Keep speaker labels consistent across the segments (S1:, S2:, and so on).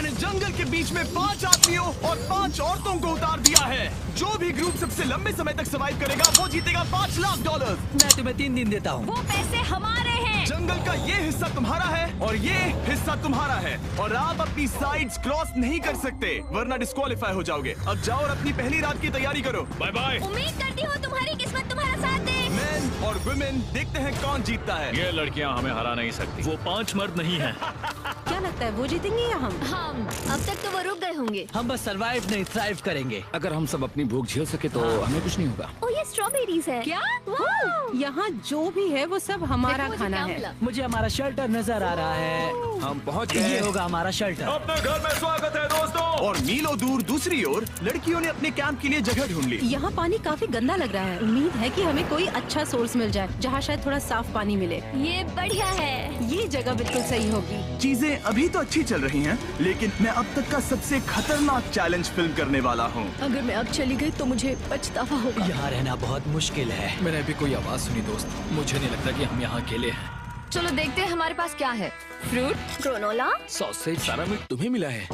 S1: मैंने जंगल के बीच में 5 आदमियों और 5 औरतों को उतार दिया है। जो भी ग्रुप सबसे लंबे समय तक सर्वाइव करेगा वो जीतेगा $5 लाख।
S2: मैं तुम्हें 3 दिन देता हूँ।
S3: वो पैसे हमारे हैं।
S1: जंगल का ये हिस्सा तुम्हारा है और ये हिस्सा तुम्हारा है और आप अपनी साइड्स क्रॉस नहीं कर सकते वरना डिस्क्वालीफाई हो जाओगे। अब जाओ और अपनी पहली रात की तैयारी करो। Bye bye.
S3: उम्मीद करती हूँ तुम्हारी किस्मत तुम्हारा साथ दे।
S1: मेन और वुमेन, देखते हैं कौन जीतता है।
S4: ये लड़कियां हमें हरा नहीं सकती। वो 5 मर्द नहीं हैं।
S5: क्या लगता है वो जीतेंगे या हम?
S3: अब तक तो वो रुक गए होंगे।
S2: हम बस सरवाइव नहीं थ्राइव करेंगे।
S6: अगर हम सब अपनी भूख झेल सके तो हमें कुछ नहीं होगा।
S3: ओ ये स्ट्रॉबेरीज है। क्या?
S5: यहाँ जो भी है वो सब हमारा खाना है।
S2: मुझे हमारा शेल्टर नजर आ रहा है।
S6: हम पहुँच
S2: ये
S6: गए।
S2: होगा हमारा शेल्टर।
S4: अपने घर में स्वागत है दोस्तों।
S1: और मीलों दूर दूसरी ओर लड़कियों ने अपने कैंप के लिए जगह ढूंढ ली।
S5: यहाँ पानी काफी गंदा लग रहा है। उम्मीद है कि हमें कोई अच्छा सोर्स मिल जाए जहाँ शायद थोड़ा साफ पानी मिले।
S3: ये बढ़िया है।
S5: ये जगह बिल्कुल सही होगी।
S1: चीजें अभी तो अच्छी चल रही हैं, लेकिन मैं अब तक का सबसे खतरनाक चैलेंज फिल्म करने वाला हूँ।
S3: अगर मैं अब चली गई तो मुझे पछतावा होगा।
S2: यहाँ रहना बहुत मुश्किल है।
S6: मैंने अभी कोई आवाज सुनी दोस्त। मुझे नहीं लगता कि हम यहाँ अकेले हैं।
S3: चलो देखते हैं हमारे पास क्या है। Fruit, granola.
S6: सॉसेज, सारा मीट तुम्हें मिला है।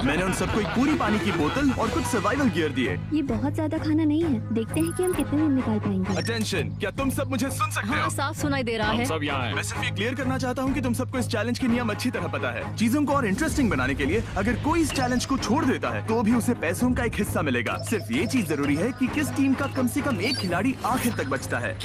S1: मैंने उन सबको एक पूरी पानी की बोतल और कुछ सर्वाइवल गियर दिए।
S7: ये बहुत ज्यादा खाना नहीं है। देखते हैं कि हम कितने दिन निकाल पाएंगे।
S1: अटेंशन, क्या तुम सब मुझे सुन सकते हो?
S3: हाँ साफ सुनाई दे रहा
S4: हम
S3: है।
S4: सब यहाँ हैं।
S1: मैं सिर्फ ये क्लियर करना चाहता हूँ कि तुम सबको इस चैलेंज के नियम अच्छी तरह पता है। चीजों को और इंटरेस्टिंग बनाने के लिए अगर कोई इस चैलेंज को छोड़ देता है तो भी उसे पैसों का एक हिस्सा मिलेगा। सिर्फ ये चीज जरूरी है कि किस टीम का कम से कम एक खिलाड़ी आखिर तक बचता है।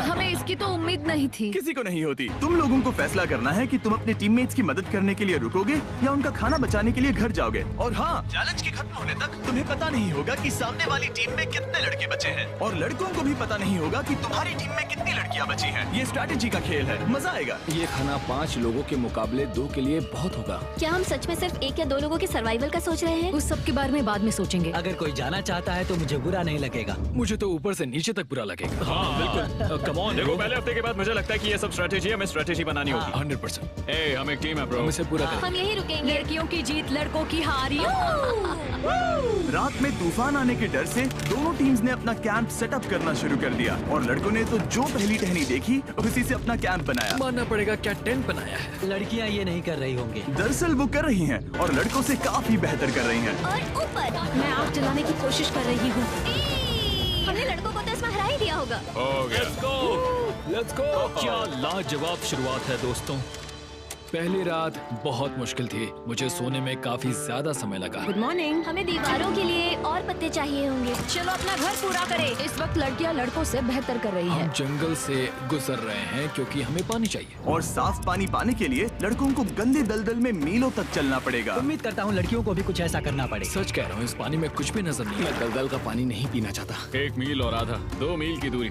S3: हमें इसकी तो उम्मीद नहीं थी।
S1: किसी को नहीं होती। तुम लोगों को फैसला करना है कि तुम अपने टीममेट्स की मदद करने के लिए रुकोगे या उनका खाना बचाने के लिए घर जाओगे। और हाँ, चैलेंज के खत्म होने तक तुम्हें पता नहीं होगा कि सामने वाली टीम में कितने लड़के बचे हैं और लड़कों को भी पता नहीं होगा कि तुम्हारी टीम में कितनी लड़कियां बची हैं। ये स्ट्रैटेजी का खेल है, मजा आएगा।
S6: ये खाना 5 लोगों के मुकाबले 2 के लिए बहुत होगा।
S3: क्या हम सच में सिर्फ 1 या 2 लोगों के सर्वाइवल का सोच रहे हैं? उस सब के बारे में बाद में सोचेंगे।
S2: अगर कोई जाना चाहता है तो मुझे बुरा नहीं लगेगा।
S6: मुझे तो ऊपर से नीचे तक बुरा लगेगा।
S4: हाँ बिल्कुल। Come on. देखो पहले हफ्ते के बाद मुझे लगता है कि ये सब स्ट्रेटेजी हमें स्ट्रेटेजी बनानी होगी।
S6: 100%।
S4: ए, हम एक टीम है ब्रो।
S6: हम इसे पूरा करेंगे।
S3: हम यही रुकेंगे। लड़कियों की जीत, लड़कों की हार।
S1: रात में तूफान आने के डर से दोनों टीम्स ने अपना कैंप सेटअप करना शुरू कर दिया और लड़कों ने तो जो पहली टहनी देखी उसी से अपना कैंप बनाया।
S6: मानना पड़ेगा, क्या टेंट बनाया है।
S2: लड़कियाँ ये नहीं कर रही होंगी।
S1: दरअसल वो कर रही हैं और लड़कों से काफी बेहतर कर रही हैं।
S3: और ऊपर
S5: मैं आग जलाने की कोशिश कर रही हूँ।
S3: हमने लड़कों को तो इसमें हरा ही दिया होगा।
S4: हो गया।
S6: Let's go.
S4: क्या लाजवाब शुरुआत है दोस्तों।
S6: पहली रात बहुत मुश्किल थी। मुझे सोने में काफी ज्यादा समय लगा।
S5: Good morning.
S3: हमें दीवारों के लिए और पत्ते चाहिए होंगे। चलो अपना घर पूरा करें। इस वक्त लड़कियां लड़कों से बेहतर कर रही
S6: हम
S3: हैं।
S6: जंगल से गुजर रहे हैं क्योंकि हमें पानी चाहिए।
S1: और साफ पानी पाने के लिए लड़कों को गंदे दलदल में मीलों तक चलना पड़ेगा।
S2: उम्मीद करता हूँ लड़कियों को भी कुछ ऐसा करना पड़े।
S6: सच कह रहा हूँ, इस पानी में कुछ भी नजर नहीं। मैं दलदल का पानी नहीं पीना चाहता।
S4: 1 मील और आधा, 2 मील की दूरी।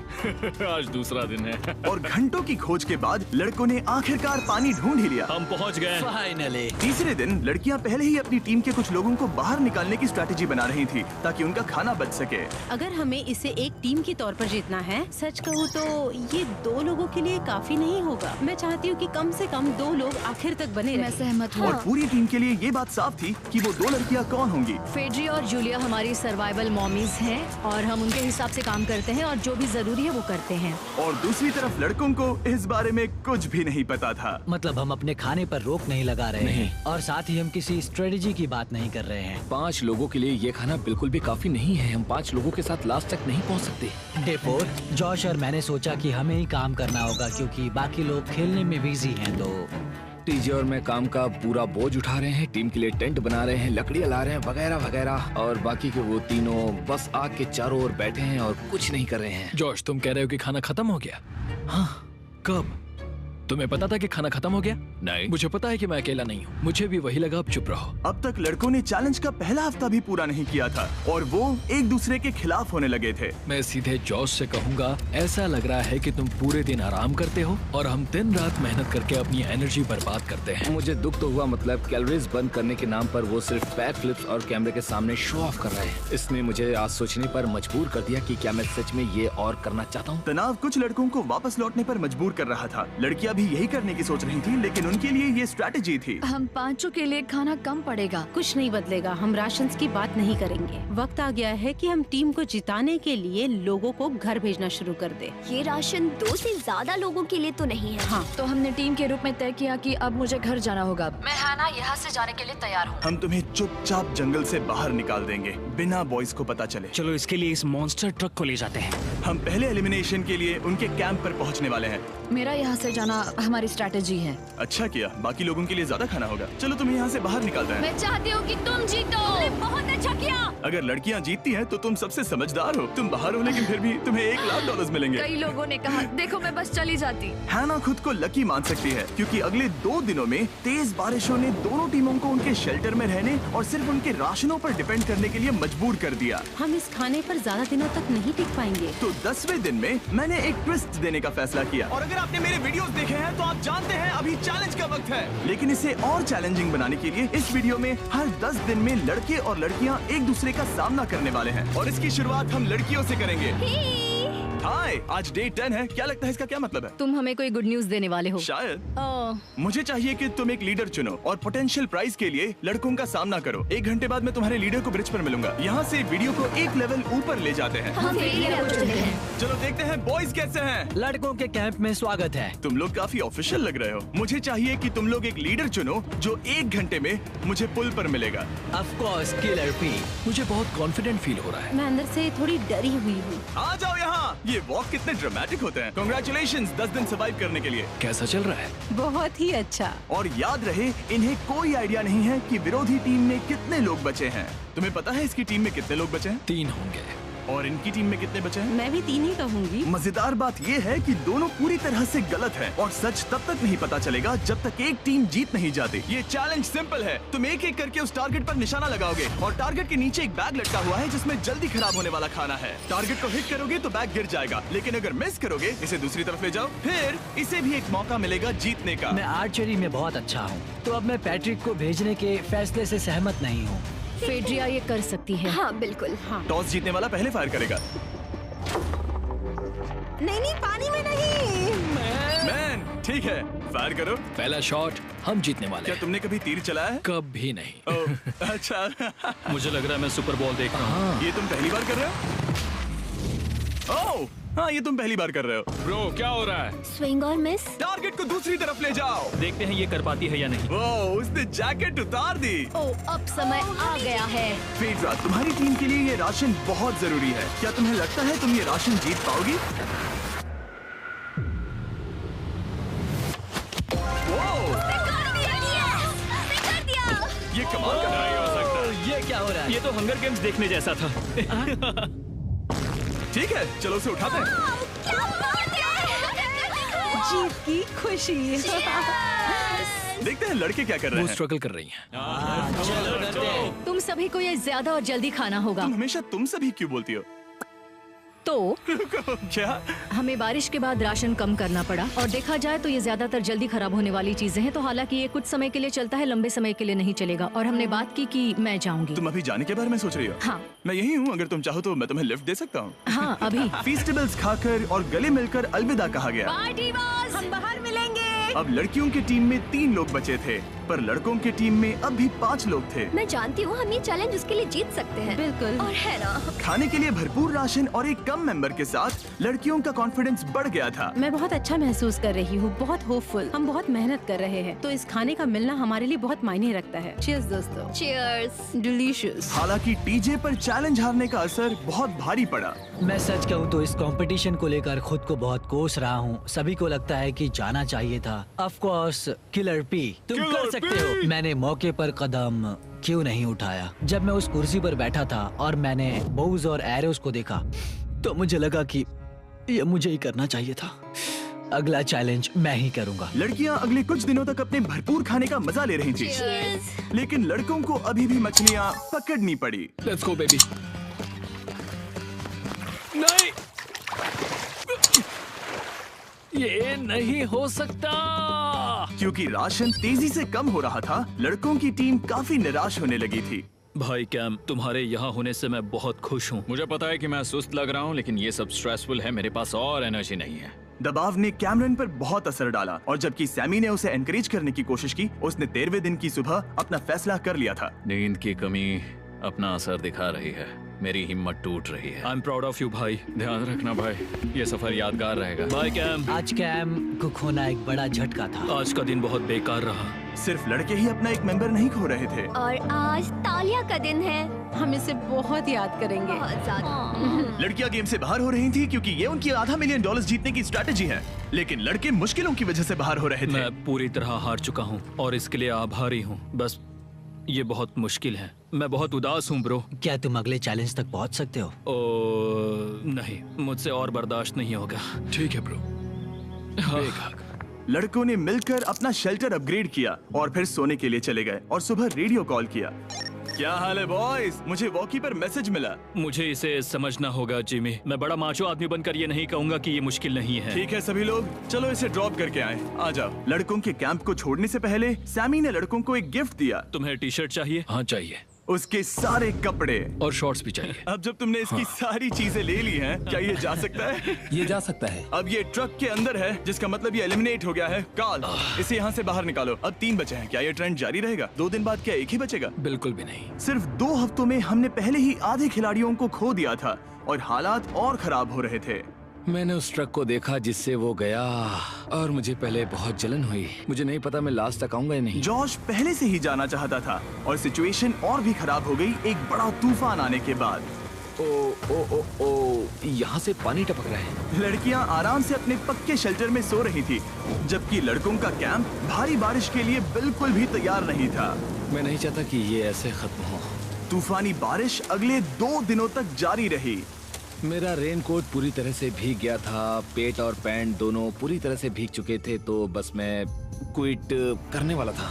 S4: आज दूसरा दिन है।
S1: और घंटों की खोज के बाद लड़कों ने आखिरकार पानी ढूंढ ही लिया।
S4: हम पहुंच गए।
S2: फाइनली।
S1: तीसरे दिन लड़कियां पहले ही अपनी टीम के कुछ लोगों को बाहर निकालने की स्ट्रैटेजी बना रही थी ताकि उनका खाना बच सके।
S5: अगर हमें इसे एक टीम के तौर पर जीतना है, सच कहूँ तो ये 2 लोगों के लिए काफी नहीं होगा। मैं चाहती हूँ कि कम से कम 2 लोग आखिर तक बने
S3: मैं
S5: रहें।
S3: सहमत हूँ।
S1: और पूरी टीम के लिए ये बात साफ थी कि वो 2 लड़कियां कौन होंगी।
S3: फेड्री और जूलिया हमारी सर्वाइवल मॉमीज हैं और हम उनके हिसाब से काम करते हैं और जो भी जरूरी है वो करते हैं।
S1: और दूसरी तरफ लड़कों को इस बारे में कुछ भी नहीं पता था।
S2: मतलब हम अपने खाने पर रोक नहीं लगा रहे हैं और साथ ही हम किसी स्ट्रेटेजी की बात नहीं कर रहे हैं।
S6: 5 लोगों के लिए ये खाना बिल्कुल भी काफी नहीं है। हम 5 लोगों के साथ लास्ट तक नहीं पहुंच सकते।
S2: डे 4, जॉश और मैंने सोचा कि हमें ही काम करना होगा क्योंकि बाकी लोग खेलने में बिजी हैं। तो
S6: टीजे और मैं काम का पूरा बोझ उठा रहे हैं। टीम के लिए टेंट बना रहे हैं, लकड़ियाँ ला रहे हैं, वगैरह वगैरह। और बाकी के वो तीनों बस आग के चारों ओर बैठे हैं और कुछ नहीं कर रहे हैं। जॉश, तुम कह रहे हो कि खाना खत्म हो गया? हाँ, कब? तुम्हें पता था कि खाना खत्म हो गया? नहीं, मुझे पता है कि मैं अकेला नहीं हूँ। मुझे भी वही लगा। अब चुप रहो।
S1: अब तक लड़कों ने चैलेंज का पहला हफ्ता भी पूरा नहीं किया था और वो एक दूसरे के खिलाफ होने लगे थे।
S6: मैं सीधे जॉश से कहूँगा, ऐसा लग रहा है कि तुम पूरे दिन आराम करते हो और हम दिन रात मेहनत करके अपनी एनर्जी बर्बाद करते हैं। मुझे दुख तो हुआ, मतलब कैलोरीज बर्न करने के नाम पर वो सिर्फ बैक फ्लिप्स और कैमरे के सामने शो ऑफ कर रहे हैं। इसने मुझे आज सोचने पर मजबूर कर दिया कि क्या मैं सच में ये और करना चाहता हूँ।
S1: तनाव कुछ लड़कों को वापस लौटने पर मजबूर कर रहा था। लड़कियां भी भी यही करने की सोच रही थी, लेकिन उनके लिए ये स्ट्रैटेजी थी।
S8: हम पांचों के लिए खाना कम पड़ेगा।
S5: कुछ नहीं बदलेगा, हम राशन की बात नहीं करेंगे। वक्त आ गया है कि हम टीम को जिताने के लिए लोगों को घर भेजना शुरू कर दे।
S7: ये राशन 2 से ज्यादा लोगों के लिए तो नहीं है।
S5: हाँ,
S8: तो हमने टीम के रूप में तय किया कि अब मुझे घर जाना होगा। मैं हैना यहाँ से जाने के लिए तैयार हूँ।
S1: हम तुम्हें चुपचाप जंगल से बाहर निकाल देंगे, बिना बॉयज को पता चले।
S9: चलो इसके लिए इस मॉन्स्टर ट्रक को ले जाते हैं।
S1: हम पहले एलिमिनेशन के लिए उनके कैंप पर पहुंचने वाले हैं।
S8: मेरा यहाँ से जाना हमारी स्ट्रैटेजी है।
S1: अच्छा किया, बाकी लोगों के लिए ज्यादा खाना होगा। चलो तुम्हें यहाँ से बाहर निकालते हैं।
S8: मैं चाहती हूँ कि तुम जीतो।
S3: बहुत अच्छा किया।
S1: अगर लड़कियाँ जीतती हैं तो तुम सबसे समझदार हो। तुम बाहर हो लेकिन फिर भी तुम्हें $1,00,000 मिलेंगे।
S8: कई लोगों ने कहा देखो मैं बस चली जाती।
S1: हैना खुद को लकी मान सकती है, क्योंकि अगले 2 दिनों में तेज बारिशों ने दोनों टीमों को उनके शेल्टर में रहने और सिर्फ उनके राशनों पर डिपेंड करने के लिए मजबूर कर दिया।
S5: हम इस खाने पर ज्यादा दिनों तक नहीं टिक पाएंगे।
S1: तो 10वें दिन में मैंने एक ट्विस्ट देने का फैसला किया। और अगर आपने मेरे वीडियोस देखे हैं तो आप जानते हैं अभी चैलेंज का वक्त है। लेकिन इसे और चैलेंजिंग बनाने के लिए इस वीडियो में हर 10 दिन में लड़के और लड़कियां एक दूसरे का सामना करने वाले हैं, और इसकी शुरुआत हम लड़कियों से करेंगे। हाय, आज डे 10 है। क्या लगता है इसका क्या मतलब है?
S3: तुम हमें कोई गुड न्यूज देने वाले हो।
S1: शायद।
S3: ओह,
S1: मुझे चाहिए कि तुम एक लीडर चुनो और पोटेंशियल प्राइज के लिए लड़कों का सामना करो। 1 घंटे बाद मैं तुम्हारे लीडर को ब्रिज पर मिलूंगा। यहाँ से वीडियो को एक लेवल ऊपर ले जाते हैं।
S3: हम फेलियर हो चुके हैं।
S1: चलो देखते हैं बॉयज कैसे हैं।
S2: लड़कों के कैंप में स्वागत है।
S1: तुम लोग काफी ऑफिशियल लग रहे हो। मुझे चाहिए कि तुम लोग एक लीडर चुनो जो 1 घंटे में मुझे पुल पर मिलेगा।
S2: Of course killer P.
S6: मुझे बहुत कॉन्फिडेंट फील हो रहा है।
S5: मैं अंदर से थोड़ी डरी हुई हूँ।
S1: आ जाओ यहाँ। ये वॉक कितने ड्रामेटिक होते हैं। कांग्रेचुलेशंस 10 दिन सर्वाइव करने के लिए।
S6: कैसा चल रहा है?
S5: बहुत ही अच्छा।
S1: और याद रहे, इन्हें कोई आइडिया नहीं है कि विरोधी टीम में कितने लोग बचे हैं। तुम्हें पता है इसकी टीम में कितने लोग बचे हैं?
S6: 3 होंगे।
S1: और इनकी टीम में कितने बचे हैं?
S5: मैं भी 3 ही कहूँगी।
S1: मजेदार बात ये है कि दोनों पूरी तरह से गलत हैं, और सच तब तक नहीं पता चलेगा जब तक एक टीम जीत नहीं जाती। ये चैलेंज सिंपल है। तुम एक एक करके उस टारगेट पर निशाना लगाओगे, और टारगेट के नीचे एक बैग लटका हुआ है जिसमें जल्दी खराब होने वाला खाना है। टारगेट को हिट करोगे तो बैग गिर जाएगा, लेकिन अगर मिस करोगे इसे दूसरी तरफ ले जाओ, फिर इसे भी एक मौका मिलेगा जीतने का।
S2: मैं आर्चरी में बहुत अच्छा हूँ, तो अब मैं पैट्रिक को भेजने के फैसले से सहमत नहीं हूँ।
S3: फेड्रिया ये कर सकती है।
S7: हाँ बिल्कुल।
S5: हाँ।
S1: टॉस जीतने वाला पहले फायर करेगा।
S5: नहीं, पानी में नहीं।
S1: मैन, ठीक है, फायर करो।
S6: पहला शॉट हम जीतने वाले
S1: क्या
S6: हैं।
S1: तुमने कभी तीर चलाया है?
S6: कभी नहीं।
S1: ओह, अच्छा।
S4: मुझे लग रहा है मैं सुपर बॉल देख रहा हूँ।
S1: ये तुम पहली बार कर रहे हो? ओह, हाँ, ये तुम पहली बार कर रहे हो।
S4: ब्रो क्या हो रहा है?
S7: स्विंग और मिस।
S1: टारगेट को दूसरी तरफ ले जाओ।
S4: देखते हैं ये कर पाती है या नहीं।
S1: ओह, उसने जैकेट उतार दी।
S3: ओह, अब समय आ गया है।
S1: फेड्रा, तुम्हारी टीम के लिए ये राशन बहुत जरूरी है। क्या तुम्हें लगता है तुम ये राशन जीत पाओगी? ओह, ये कमाल का
S4: नहीं हो सकता।
S2: ये क्या हो रहा है?
S4: ये तो हंगर गेम्स देखने जैसा था।
S1: ठीक है, चलो उसे उठाते हैं।
S5: जीत की खुशी।
S1: देखते हैं लड़के क्या कर रहे
S6: वो
S1: हैं।
S6: स्ट्रगल कर रही हैं।
S2: चलो करते हैं।
S3: तुम सभी को ये ज्यादा और जल्दी खाना होगा।
S1: तुम हमेशा तुम सभी क्यों बोलती हो?
S3: तो
S1: क्या?
S3: हमें बारिश के बाद राशन कम करना पड़ा, और देखा जाए तो ये ज्यादातर जल्दी खराब होने वाली चीजें हैं। तो हालांकि ये कुछ समय के लिए चलता है, लंबे समय के लिए नहीं चलेगा। और हमने बात की कि मैं जाऊंगी।
S1: तुम अभी जाने के बारे में सोच रही हो?
S3: हाँ।
S1: मैं यही हूँ, अगर तुम चाहो तो मैं तुम्हें लिफ्ट दे सकता हूँ।
S3: हाँ, अभी।
S1: फीस्टेबल्स खाकर और गले मिलकर अलविदा कहा गया।
S3: पार्टी बॉस,
S5: हम बाहर मिलेंगे।
S1: अब लड़कियों की टीम में 3 लोग बचे थे, पर लड़कों की टीम में अब भी 5 लोग थे।
S7: मैं जानती हूँ हम ये चैलेंज उसके लिए जीत सकते हैं।
S5: बिल्कुल।
S7: और है ना।
S1: खाने के लिए भरपूर राशन और एक कम मेंबर के साथ लड़कियों का कॉन्फिडेंस बढ़ गया था।
S5: मैं बहुत अच्छा महसूस कर रही हूँ, बहुत होपफुल। हम बहुत मेहनत कर रहे हैं, तो इस खाने का मिलना हमारे लिए बहुत मायने रखता है। चीयर्स दोस्तों।
S7: चीयर्स।
S5: डिलीशियस।
S1: हालांकि टीजे पर चैलेंज हारने का असर बहुत भारी पड़ा।
S2: मैं सच कहूँ तो इस कंपटीशन को लेकर खुद को बहुत कोस रहा हूँ। सभी को लगता है कि जाना चाहिए था। ऑफ कोर्स किलर पी, तुम कर सकते हो। मैंने मौके पर कदम क्यों नहीं उठाया? जब मैं उस कुर्सी पर बैठा था और मैंने बोव्स और एरोस को देखा, तो मुझे लगा कि ये मुझे ही करना चाहिए था। अगला चैलेंज मैं ही करूंगा।
S1: लड़कियां अगले कुछ दिनों तक अपने भरपूर खाने का मजा ले रही थी, लेकिन लड़कों को अभी भी मछलियां पकड़नी पड़ी।
S6: Let's go baby. नहीं, ये नहीं हो सकता।
S1: क्योंकि राशन तेजी से कम हो रहा था, लड़कों की टीम काफी निराश होने लगी थी।
S4: भाई कैम, तुम्हारे यहाँ होने से मैं बहुत खुश हूँ। मुझे पता है कि मैं सुस्त लग रहा हूँ, लेकिन ये सब स्ट्रेसफुल है। मेरे पास और एनर्जी नहीं है।
S1: दबाव ने कैमरन पर बहुत असर डाला और जबकि सैमी ने उसे एनकरेज करने की कोशिश की, उसने 13वें दिन की सुबह अपना फैसला कर लिया था।
S6: नींद की कमी अपना असर दिखा रही है, मेरी हिम्मत टूट रही है।
S4: I am proud of you भाई। ध्यान रखना भाई, ये सफर यादगार रहेगा। Bye cam.
S2: आज कैम को खोना एक बड़ा झटका था।
S4: आज का दिन बहुत बेकार रहा।
S1: सिर्फ लड़के ही अपना एक मेंबर नहीं खो रहे थे।
S7: और आज तालिया का दिन है।
S5: हम इसे बहुत याद करेंगे।
S7: बहुत ज्यादा।
S1: लड़कियां गेम से बाहर हो रही थी क्योंकि ये उनकी $500 मिलियन जीतने की स्ट्रैटेजी है, लेकिन लड़के मुश्किलों की वजह से बाहर हो रहे थे।
S4: मैं पूरी तरह हार चुका हूँ और इसके लिए आभारी हूँ। बस ये बहुत मुश्किल है। मैं बहुत उदास हूँ ब्रो।
S2: क्या तुम अगले चैलेंज तक पहुंच सकते हो?
S4: नहीं, मुझसे और बर्दाश्त नहीं होगा।
S6: ठीक है ब्रो।
S1: लड़कों ने मिलकर अपना शेल्टर अपग्रेड किया और फिर सोने के लिए चले गए और सुबह रेडियो कॉल किया। क्या हाल है बॉयज? मुझे वॉकी पर मैसेज मिला।
S4: मुझे इसे समझना होगा जिमी। मैं बड़ा माचो आदमी बनकर ये नहीं कहूँगा कि ये मुश्किल नहीं है।
S1: ठीक है सभी लोग, चलो इसे ड्रॉप करके आए। आ जाओ। लड़कों के कैंप को छोड़ने से पहले सैमी ने लड़कों को एक गिफ्ट दिया।
S4: तुम्हें टी शर्ट चाहिए?
S6: हाँ चाहिए।
S1: उसके सारे कपड़े
S6: और शॉर्ट्स भी चाहिए।
S1: अब जब तुमने इसकी सारी चीजें ले ली हैं, क्या ये जा सकता है?
S6: ये जा सकता है।
S1: अब ये ट्रक के अंदर है, जिसका मतलब ये एलिमिनेट हो गया है। कार्ल, इसे यहाँ से बाहर निकालो। अब 3 बचे हैं। क्या ये ट्रेंड जारी रहेगा? 2 दिन बाद क्या एक ही बचेगा?
S6: बिल्कुल भी नहीं।
S1: सिर्फ 2 हफ्तों में हमने पहले ही आधे खिलाड़ियों को खो दिया था और हालात और खराब हो रहे थे।
S6: मैंने उस ट्रक को देखा जिससे वो गया और मुझे पहले बहुत जलन हुई। मुझे नहीं पता मैं लास्ट तक आऊंगा या नहीं।
S1: जॉश पहले से ही जाना चाहता था और सिचुएशन और भी खराब हो गई एक बड़ा तूफान आने के बाद।
S6: ओ ओ ओ ओ, यहाँ से पानी टपक रहा है।
S1: लड़कियां आराम से अपने पक्के शेल्टर में सो रही थी, जबकि लड़कों का कैंप भारी बारिश के लिए बिल्कुल भी तैयार नहीं था।
S6: मैं नहीं चाहता कि ये ऐसे खत्म हो।
S1: तूफानी बारिश अगले 2 दिनों तक जारी रही।
S6: मेरा रेनकोट पूरी तरह से भीग गया था, पेट और पैंट दोनों पूरी तरह से भीग चुके थे, तो बस मैं क्विट करने वाला था।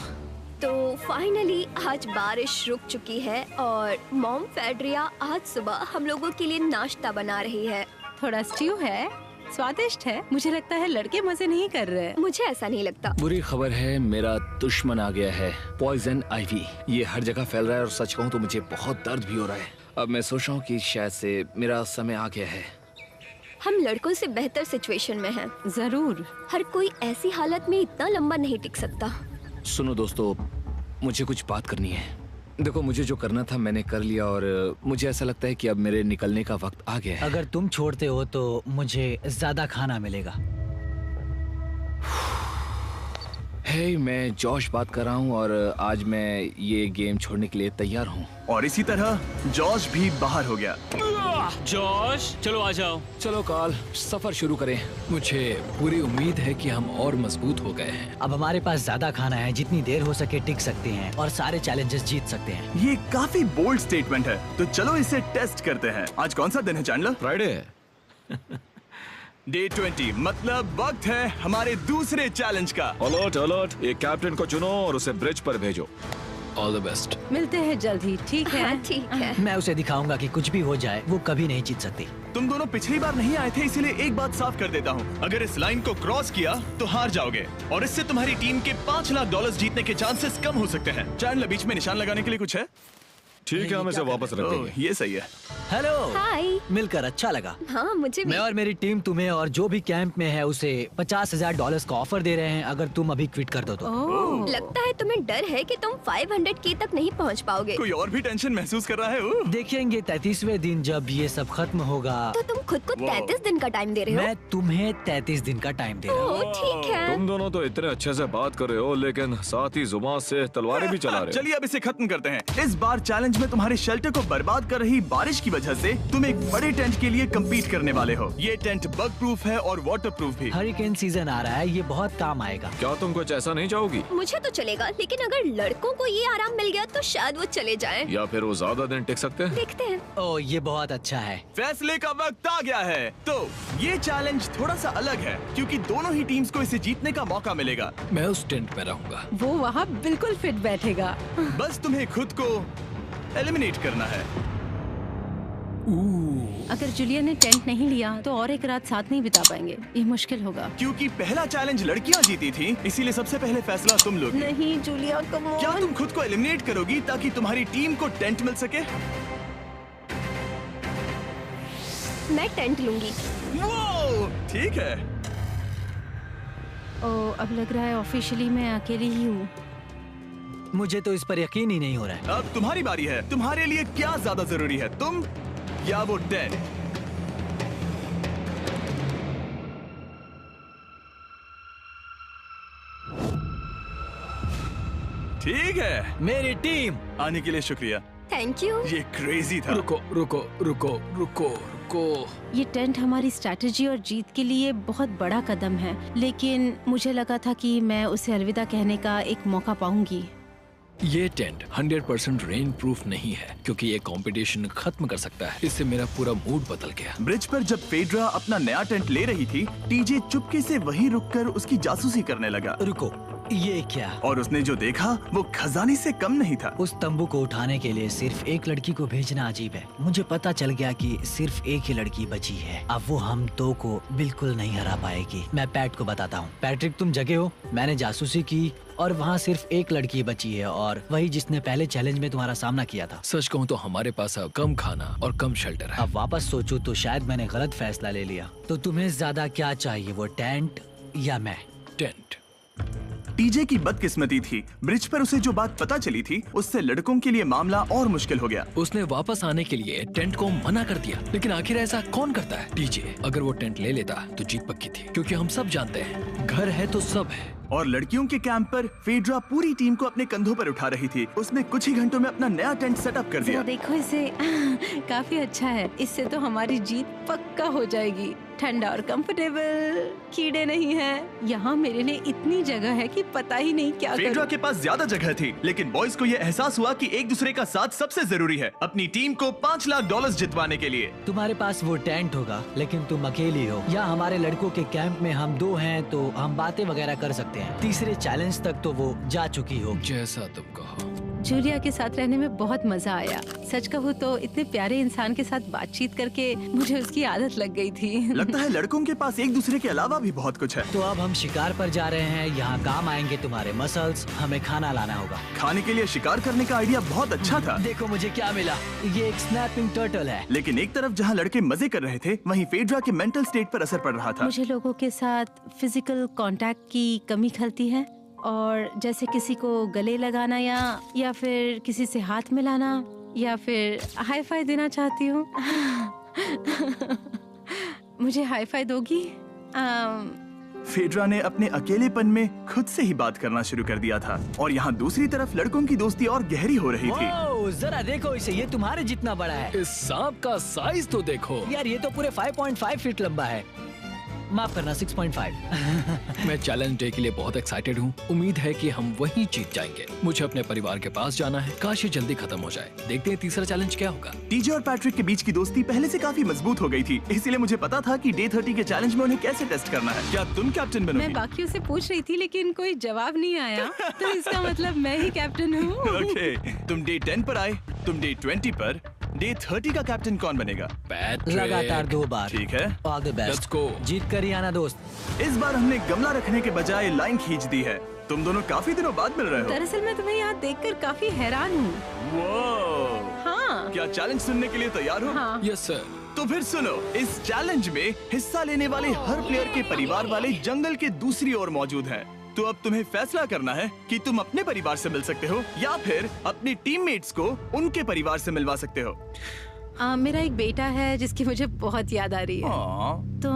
S7: तो फाइनली आज बारिश रुक चुकी है और मॉम फेड्रिया आज सुबह हम लोगों के लिए नाश्ता बना रही है।
S5: थोड़ा स्ट्यू है, स्वादिष्ट है। मुझे लगता है लड़के मजे नहीं कर रहे।
S7: मुझे ऐसा नहीं लगता।
S6: बुरी खबर है, मेरा दुश्मन आ गया है, पॉइजन आइवी। ये हर जगह फैल रहा है और सच कहूँ तो मुझे बहुत दर्द भी हो रहा है। अब मैं सोच रहा हूँ कि शायद से मेरा समय आ गया है।
S7: हम लड़कों से बेहतर सिचुएशन में हैं।
S5: जरूर।
S7: हर कोई ऐसी हालत में इतना लंबा नहीं टिक सकता।
S6: सुनो दोस्तों, मुझे कुछ बात करनी है। देखो, मुझे जो करना था मैंने कर लिया और मुझे ऐसा लगता है कि अब मेरे निकलने का वक्त आ गया है।
S2: अगर तुम छोड़ते हो तो मुझे ज्यादा खाना मिलेगा।
S6: हे, मैं जॉश बात कर रहा हूँ और आज मैं ये गेम छोड़ने के लिए तैयार हूँ।
S1: और इसी तरह जॉश भी बाहर हो गया।
S4: जॉश, चलो आ जाओ।
S6: चलो कार्ल, सफर शुरू करें। मुझे पूरी उम्मीद है कि हम और मजबूत हो गए हैं।
S2: अब हमारे पास ज्यादा खाना है, जितनी देर हो सके टिक सकते हैं और सारे चैलेंजेस जीत सकते हैं।
S1: ये काफी बोल्ड स्टेटमेंट है, तो चलो इसे टेस्ट करते हैं। आज कौन सा दिन है चैंडलर?
S6: फ्राइडे।
S1: डे 20, मतलब वक्त है हमारे दूसरे चैलेंज का।
S10: अलर्ट अलर्ट, एक कैप्टन को चुनो और उसे ब्रिज पर भेजो।
S6: All the best.
S5: मिलते हैं जल्द ही, ठीक है?
S7: हाँ, ठीक है।
S2: मैं उसे दिखाऊंगा कि कुछ भी हो जाए वो कभी नहीं जीत सकती।
S1: तुम दोनों पिछली बार नहीं आए थे, इसीलिए एक बात साफ कर देता हूँ। अगर इस लाइन को क्रॉस किया तो हार जाओगे और इससे तुम्हारी टीम के $5 लाख जीतने के चांसेस कम हो सकते हैं। चैंडलर, बीच में निशान लगाने के लिए कुछ है?
S10: ठीक है, हम इसे वापस रख
S1: ओह,
S10: देंगे।
S1: ये सही है।
S2: हेलो।
S7: हाय।
S2: मिलकर अच्छा लगा।
S7: हाँ, मुझे भी।
S2: मैं और मेरी टीम तुम्हें और जो भी कैंप में है उसे $50,000 का ऑफर दे रहे हैं अगर तुम अभी क्विट कर दो तो।
S7: लगता है तुम्हें डर है कि तुम 500K तक नहीं पहुंच पाओगे।
S1: कोई और भी टेंशन महसूस कर रहा है?
S2: देखेंगे 33वें दिन जब ये सब खत्म होगा।
S7: तो तुम खुद को 33 दिन का टाइम दे रहे हो?
S2: मैं तुम्हें 33 दिन का टाइम दे रहा हूँ।
S7: ओह, ठीक है।
S10: तुम दोनों तो इतने अच्छे से बात कर रहे हो, लेकिन साथ ही जुबान से तलवारें भी चला रहे हो।
S1: चलिए अब इसे खत्म करते हैं। इस बार चैलेंज में तुम्हारे शेल्टर को बर्बाद कर रही बारिश की वजह से तुम एक बड़े टेंट के लिए कम्पीट करने वाले हो। ये टेंट बग प्रूफ है और वाटर प्रूफ भी।
S2: हरिकेन सीजन आ रहा है, ये बहुत काम आएगा।
S10: क्या तुम कुछ ऐसा नहीं चाहोगी?
S7: मुझे तो चलेगा, लेकिन अगर लड़कों को ये आराम मिल गया तो शायद वो चले जाएं।
S10: या फिर वो ज्यादा दिन टिक सकते हैं?
S7: देखते हैं।
S2: ओह, ये बहुत अच्छा है।
S1: फैसले का वक्त आ गया है। तो ये चैलेंज थोड़ा सा अलग है क्योंकि दोनों ही टीम्स को इसे जीतने का मौका मिलेगा।
S6: मैं उस टेंट में रहूंगा।
S5: वो वहाँ बिल्कुल फिट बैठेगा।
S1: बस तुम्हें खुद को एलिमिनेट करना है।
S5: अगर जूलिया ने टेंट नहीं लिया तो और एक रात साथ नहीं बिता पाएंगे। ये मुश्किल होगा।
S1: क्योंकि पहला चैलेंज लड़कियां जीती थी, इसीलिए सबसे पहले फैसला तुम लोगी।
S5: नहीं जूलिया, कम ऑन।
S1: क्या तुम खुद को एलिमिनेट करोगी ताकि तुम्हारी टीम को टेंट मिल सके?
S7: मैं टेंट लूंगी।
S1: वो ठीक है।
S5: अब लग रहा है ऑफिशियली मैं अकेली ही हूँ।
S2: मुझे तो इस पर यकीन ही नहीं हो रहा है।
S1: अब तुम्हारी बारी है। तुम्हारे लिए क्या ज्यादा जरूरी है, तुम या वो टेंट? ठीक है,
S2: मेरी टीम
S1: आने के लिए शुक्रिया।
S7: Thank you.
S1: ये क्रेजी था।
S6: रुको रुको रुको रुको रुको।
S5: ये टेंट हमारी स्ट्रैटेजी और जीत के लिए बहुत बड़ा कदम है, लेकिन मुझे लगा था कि मैं उसे अलविदा कहने का एक मौका पाऊंगी।
S6: ये टेंट 100% रेन प्रूफ नहीं है, क्योंकि ये कंपटीशन खत्म कर सकता है। इससे मेरा पूरा मूड बदल गया।
S1: ब्रिज पर जब फेड्रा अपना नया टेंट ले रही थी, टीजे चुपके से वहीं रुककर उसकी जासूसी करने लगा।
S2: रुको, ये क्या?
S1: और उसने जो देखा वो खजाने से कम नहीं था।
S2: उस तंबू को उठाने के लिए सिर्फ एक लड़की को भेजना अजीब है। मुझे पता चल गया कि सिर्फ एक ही लड़की बची है। अब वो हम दो को बिल्कुल नहीं हरा पाएगी। मैं पैट को बताता हूँ। पैट्रिक, तुम जगे हो? मैंने जासूसी की और वहाँ सिर्फ एक लड़की बची है, और वही जिसने पहले चैलेंज में तुम्हारा सामना किया था।
S6: सच कहूँ तो हमारे पास अब कम खाना और कम शेल्टर है।
S2: अब वापस सोचूं तो शायद मैंने गलत फैसला ले लिया। तो तुम्हें ज्यादा क्या चाहिए, वो टेंट या मैं?
S6: टेंट।
S1: टीजे की बदकिस्मती थी, ब्रिज पर उसे जो बात पता चली थी उससे लड़कों के लिए मामला और मुश्किल हो गया।
S6: उसने वापस आने के लिए टेंट को मना कर दिया, लेकिन आखिर ऐसा कौन करता है? टीजे, अगर वो टेंट ले लेता तो जीत पक्की थी, क्योंकि हम सब जानते हैं घर है तो सब है।
S1: और लड़कियों के कैंप पर फेड्रा पूरी टीम को अपने कंधों पर उठा रही थी। उसने कुछ ही घंटों में अपना नया टेंट सेटअप कर दिया।
S5: देखो इसे, काफी अच्छा है। इससे तो हमारी जीत पक्का हो जाएगी। ठंडा और कंफर्टेबल, कीड़े नहीं हैं। यहाँ मेरे लिए इतनी जगह है कि पता ही नहीं क्या करूं।
S1: फेड्रा के पास ज्यादा जगह थी, लेकिन बॉयज को ये एहसास हुआ कि एक दूसरे का साथ सबसे जरूरी है अपनी टीम को $5 लाख जितवाने के लिए।
S2: तुम्हारे पास वो टेंट होगा, लेकिन तुम अकेली हो। या हमारे लड़कों के कैंप में हम दो हैं तो हम बातें वगैरह कर सकते हैं। तीसरे चैलेंज तक तो वो जा चुकी हो।
S6: जैसा तुम कहो।
S5: जूलिया के साथ रहने में बहुत मजा आया। सच कहूँ तो इतने प्यारे इंसान के साथ बातचीत करके मुझे उसकी आदत लग गई थी।
S1: लगता है लड़कों के पास एक दूसरे के अलावा भी बहुत कुछ है।
S2: तो अब हम शिकार पर जा रहे हैं। यहाँ काम आएंगे तुम्हारे मसल्स। हमें खाना लाना होगा।
S1: खाने के लिए शिकार करने का आइडिया बहुत अच्छा था।
S2: देखो मुझे क्या मिला, ये एक स्नैपिंग टर्टल है।
S1: लेकिन एक तरफ जहाँ लड़के मजे कर रहे थे, वहीं फेड्रा के मेंटल स्टेट पर असर पड़ रहा था।
S5: मुझे लोगों के साथ फिजिकल कांटेक्ट की कमी खलती है, और जैसे किसी को गले लगाना या फिर किसी से हाथ मिलाना या फिर हाई फाई देना चाहती हूँ। मुझे हाई फाई दोगी?
S1: फेड्रा ने अपने अकेलेपन में खुद से ही बात करना शुरू कर दिया था, और यहाँ दूसरी तरफ लड़कों की दोस्ती और गहरी हो रही थी।
S2: ओह, जरा देखो इसे, ये तुम्हारे जितना बड़ा है।
S6: इस सांप का साइज तो देखो
S2: यार, ये तो पूरे 5.5 फीट लंबा है। माफ करना, 6.5।
S6: मैं चैलेंज डे के लिए बहुत एक्साइटेड हूँ। उम्मीद है कि हम वहीं जीत जाएंगे। मुझे अपने परिवार के पास जाना है। काश ये जल्दी खत्म हो जाए। देखते हैं तीसरा चैलेंज क्या होगा।
S1: टीजे और पैट्रिक के बीच की दोस्ती पहले से काफी मजबूत हो गई थी, इसीलिए मुझे पता था कि डे 30 के चैलेंज में उन्हें कैसे टेस्ट करना है। क्या तुम कैप्टन बनोगी?
S5: मैं बाकियों से पूछ रही थी, लेकिन कोई जवाब नहीं आया, तो इसका मतलब मैं ही कैप्टन हूँ।
S1: ओके, तुम डे 10 पर आए, तुम डे 20 पर। डे 30 का कैप्टन कौन बनेगा?
S6: पैट्रिक।
S2: लगातार 2 बार।
S1: ठीक है,
S2: all the best.
S6: Let's go.
S2: जीत कर ही आना दोस्त।
S1: इस बार हमने गमला रखने के बजाय लाइन खींच दी है। तुम दोनों काफी दिनों बाद मिल रहे हो।
S5: दरअसल मैं तुम्हें यहाँ देखकर काफी हैरान हूँ।
S1: वो
S5: हाँ।
S1: क्या चैलेंज सुनने के लिए तैयार हो?
S5: हाँ।
S6: Yes sir.
S1: तो फिर सुनो, इस चैलेंज में हिस्सा लेने वाले हर प्लेयर के परिवार वाले जंगल के दूसरी ओर मौजूद हैं। तो अब तुम्हें फैसला करना है कि तुम अपने परिवार से मिल सकते हो या फिर अपनी टीममेट्स को उनके परिवार से मिलवा सकते हो।
S5: मेरा एक बेटा है जिसकी मुझे बहुत याद आ रही है, तो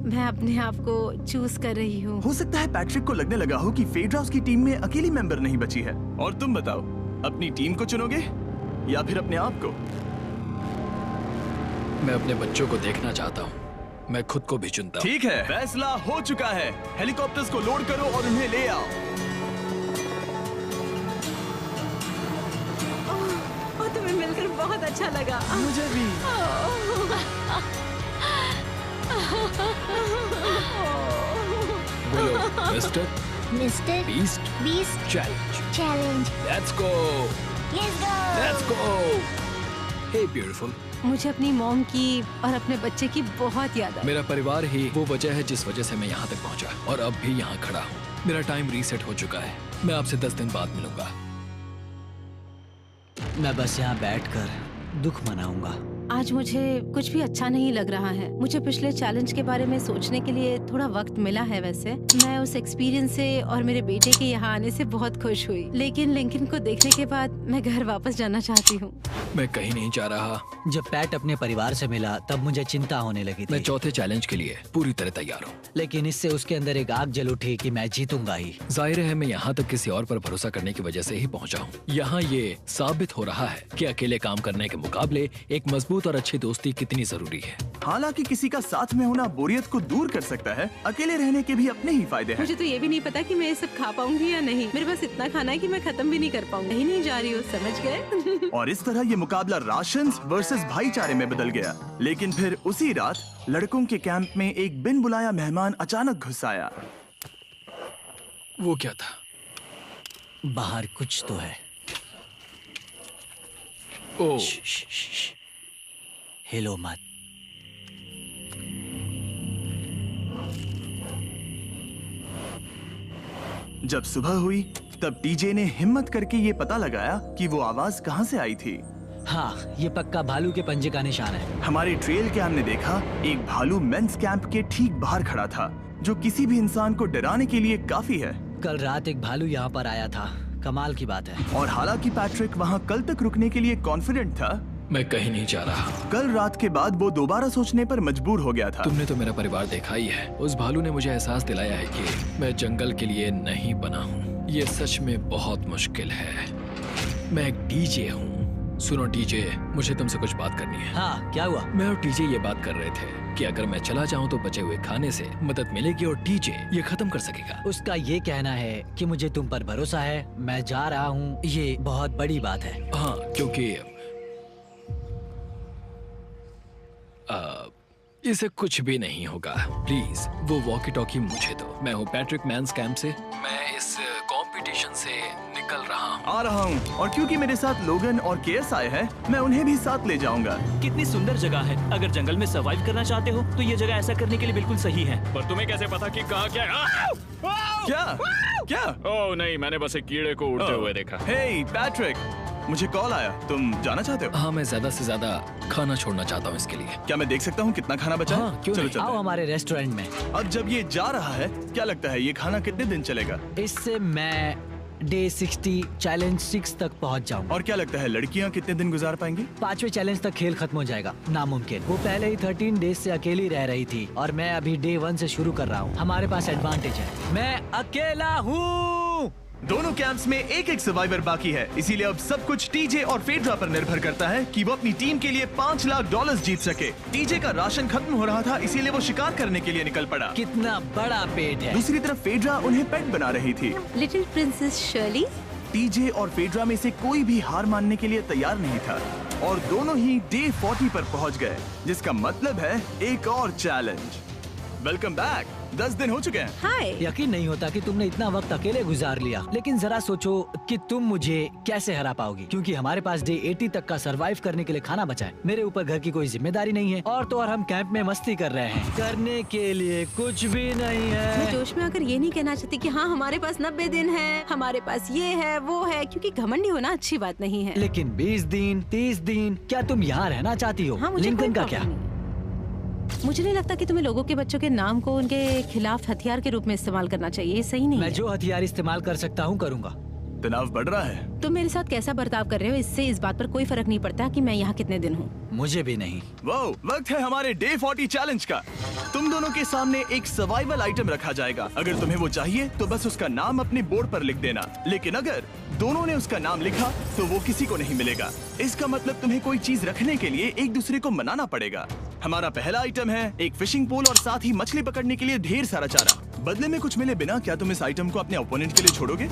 S5: मैं अपने आप को चूज कर रही हूँ।
S1: हो सकता है पैट्रिक को लगने लगा हो कि फेड्रा उसकी टीम में अकेली मेंबर नहीं बची है। और तुम बताओ, अपनी टीम को चुनोगे या फिर अपने आप को?
S6: मैं अपने बच्चों को देखना चाहता हूँ। मैं खुद को भी चुनता हूँ।
S1: ठीक है, फैसला हो चुका है। हेलीकॉप्टर्स को लोड करो और उन्हें ले आओ।
S5: तुम्हें मिलकर बहुत अच्छा लगा।
S2: मुझे भी।
S6: बोलो mister
S11: Beast
S6: challenge. Let's go. Hey beautiful.
S5: मुझे अपनी मॉम की और अपने बच्चे की बहुत याद आई।
S6: मेरा परिवार ही वो वजह है जिस वजह से मैं यहाँ तक पहुँचा और अब भी यहाँ खड़ा हूँ। मेरा टाइम रीसेट हो चुका है। मैं आपसे 10 दिन बाद मिलूंगा।
S2: मैं बस यहाँ बैठकर दुख मनाऊंगा।
S5: आज मुझे कुछ भी अच्छा नहीं लग रहा है। मुझे पिछले चैलेंज के बारे में सोचने के लिए थोड़ा वक्त मिला है। वैसे मैं उस एक्सपीरियंस से और मेरे बेटे के यहाँ आने से बहुत खुश हुई, लेकिन लिंकन को देखने के बाद मैं घर वापस जाना चाहती हूँ।
S6: मैं कहीं नहीं जा रहा।
S2: जब पैट अपने परिवार से मिला तब मुझे चिंता होने लगी थी।
S6: मैं चौथे चैलेंज के लिए पूरी तरह तैयार हूँ,
S2: लेकिन इससे उसके अंदर एक आग जल उठी कि मैं जीतूंगा ही।
S6: जाहिर है मैं यहाँ तक किसी और पर भरोसा करने की वजह से ही पहुँचा हूँ। यहाँ ये साबित हो रहा है कि अकेले काम करने के मुकाबले एक मजबूत और अच्छी दोस्ती कितनी जरूरी है।
S1: हालांकि किसी का साथ में होना बोरियत को दूर कर सकता है, अकेले रहने के भी अपने ही फायदे हैं।
S5: मुझे तो ये भी नहीं पता कि मैं ये सब खा पाऊंगी या नहीं। मेरे पास इतना खाना है कि मैं खत्म भी नहीं कर पाऊंगी। कहीं नहीं जा रही हूँ, समझ गए?
S1: और इस तरह ये मुकाबला राशंस वर्सेस भाईचारे में बदल गया। लेकिन फिर उसी रात लड़कों के कैंप में एक बिन बुलाया मेहमान अचानक घुस आया।
S6: वो क्या था?
S2: बाहर कुछ तो है।
S6: ओ,
S2: हिलो मत।
S1: जब सुबह हुई तब टीजे ने हिम्मत करके ये पता लगाया कि वो आवाज कहाँ से आई थी।
S2: हाँ, ये पक्का भालू के पंजे का निशान है।
S1: हमारी ट्रेल कैम ने देखा एक भालू मेंस कैंप के ठीक बाहर खड़ा था, जो किसी भी इंसान को डराने के लिए काफी है।
S2: कल रात एक भालू यहाँ पर आया था, कमाल की बात है।
S1: और हालांकि पैट्रिक वहाँ कल तक रुकने के लिए कॉन्फिडेंट था,
S6: मैं कहीं नहीं जा रहा।
S1: कल रात के बाद वो दोबारा सोचने पर मजबूर हो गया था।
S6: तुमने तो मेरा परिवार देखा ही है। उस भालू ने मुझे एहसास दिलाया है कि मैं जंगल के लिए नहीं बना हूँ। ये सच में बहुत मुश्किल है। मैं एक डीजे हूँ। सुनो डीजे, मुझे तुमसे कुछ बात करनी है।
S2: हाँ, क्या हुआ?
S6: मैं और डीजे ये बात कर रहे थे कि अगर मैं चला जाऊँ तो बचे हुए खाने से मदद मिलेगी और डीजे ये खत्म कर सकेगा।
S2: उसका ये कहना है कि मुझे तुम पर भरोसा है, मैं जा रहा हूँ। ये बहुत बड़ी बात है।
S6: हाँ, क्योंकि इसे कुछ भी नहीं होगा। प्लीज वो वॉकी टॉकी मुझे दो। मैं हूँ पैट्रिक मैंस कैंप से। मैं इस कंपटीशन से निकल रहा हूँ।
S1: आ रहा हूँ, और क्योंकि मेरे साथ लोगन और केएस आए हैं, मैं उन्हें भी साथ ले जाऊंगा।
S9: कितनी सुंदर जगह है। अगर जंगल में सर्वाइव करना चाहते हो तो ये जगह ऐसा करने के लिए बिल्कुल सही है।
S10: पर तुम्हें कैसे पता कि कहाँ क्या है?
S1: क्या? क्या?
S10: ओह नहीं, मैंने बस एक कीड़े को उड़ते हुए देखा।
S1: हे पैट्रिक, मुझे कॉल आया। तुम जाना चाहते हो?
S6: हाँ, मैं ज्यादा से ज्यादा खाना छोड़ना चाहता हूँ इसके लिए।
S1: क्या मैं देख सकता हूँ कितना खाना बचा?
S6: हाँ, क्यों
S1: चलो
S6: नहीं?
S1: चलते
S2: आओ
S1: हैं।
S2: हमारे रेस्टोरेंट में।
S1: अब जब ये जा रहा है, क्या लगता है ये खाना कितने दिन चलेगा?
S2: इससे मैं डे 60 चैलेंज 6 तक पहुंच जाऊंगा।
S1: और क्या लगता है लड़कियाँ कितने दिन गुजार पाएंगी?
S2: 5वें चैलेंज तक खेल खत्म हो जाएगा। नामुमकिन। वो पहले ही 13 डेज से अकेली रह रही थी और मैं अभी डे 1 से शुरू कर रहा हूँ। हमारे पास एडवांटेज है, मैं अकेला हूँ।
S1: दोनों कैंप्स में एक एक सर्वाइवर बाकी है, इसीलिए अब सब कुछ टीजे और फेड्रा पर निर्भर करता है कि वो अपनी टीम के लिए $5 लाख जीत सके। टीजे का राशन खत्म हो रहा था, इसीलिए वो शिकार करने के लिए निकल पड़ा।
S2: कितना बड़ा पेट है।
S1: दूसरी तरफ फेड्रा उन्हें पेट बना रही थी।
S5: Little princess Shirley.
S1: टीजे और फेड्रा में से कोई भी हार मानने के लिए तैयार नहीं था और दोनों ही डे 40 पर पहुंच गए, जिसका मतलब है एक और चैलेंज। Welcome back. 10 दिन हो चुके हैं।
S5: हाय।
S2: यकीन नहीं होता कि तुमने इतना वक्त अकेले गुजार लिया, लेकिन जरा सोचो कि तुम मुझे कैसे हरा पाओगी, क्योंकि हमारे पास डे 80 तक का सरवाइव करने के लिए खाना बचा है। मेरे ऊपर घर की कोई जिम्मेदारी नहीं है और तो और हम कैंप में मस्ती कर रहे हैं। करने के लिए कुछ भी नहीं है।
S5: मैं जोश में आकर ये नहीं कहना चाहती कि हाँ हमारे पास 90 दिन है, हमारे पास ये है वो है, क्योंकि घमंडी होना अच्छी बात नहीं है।
S2: लेकिन 20 दिन 30 दिन, क्या तुम यहाँ रहना चाहती हो?
S5: हाँ, मुझे
S2: लिंकन
S5: कोई
S2: का क्या?
S5: प्रॉब्लम नहीं। मुझे नहीं लगता कि तुम्हें लोगों के बच्चों के नाम को उनके खिलाफ हथियार के रूप में इस्तेमाल करना चाहिए। ये सही नहीं
S2: मैं
S5: है।
S2: जो हथियार इस्तेमाल कर सकता हूँ करूँगा।
S1: तनाव बढ़ रहा है।
S5: तुम मेरे साथ कैसा बर्ताव कर रहे हो, इससे इस बात पर कोई फर्क नहीं पड़ता कि मैं यहाँ कितने दिन हूँ।
S2: मुझे भी नहीं।
S1: वो वक्त है हमारे डे 40 चैलेंज का। तुम दोनों के सामने एक सर्वाइवल आइटम रखा जाएगा। अगर तुम्हें वो चाहिए तो बस उसका नाम अपने बोर्ड पर लिख देना, लेकिन अगर दोनों ने उसका नाम लिखा तो वो किसी को नहीं मिलेगा। इसका मतलब तुम्हें कोई चीज रखने के लिए एक दूसरे को मनाना पड़ेगा। हमारा पहला आइटम है एक फिशिंग पोल और साथ ही मछली पकड़ने के लिए ढेर सारा चारा। बदले में कुछ मिले बिना क्या तुम इस आइटम को अपने ओपोनेंट के लिए छोड़ोगे?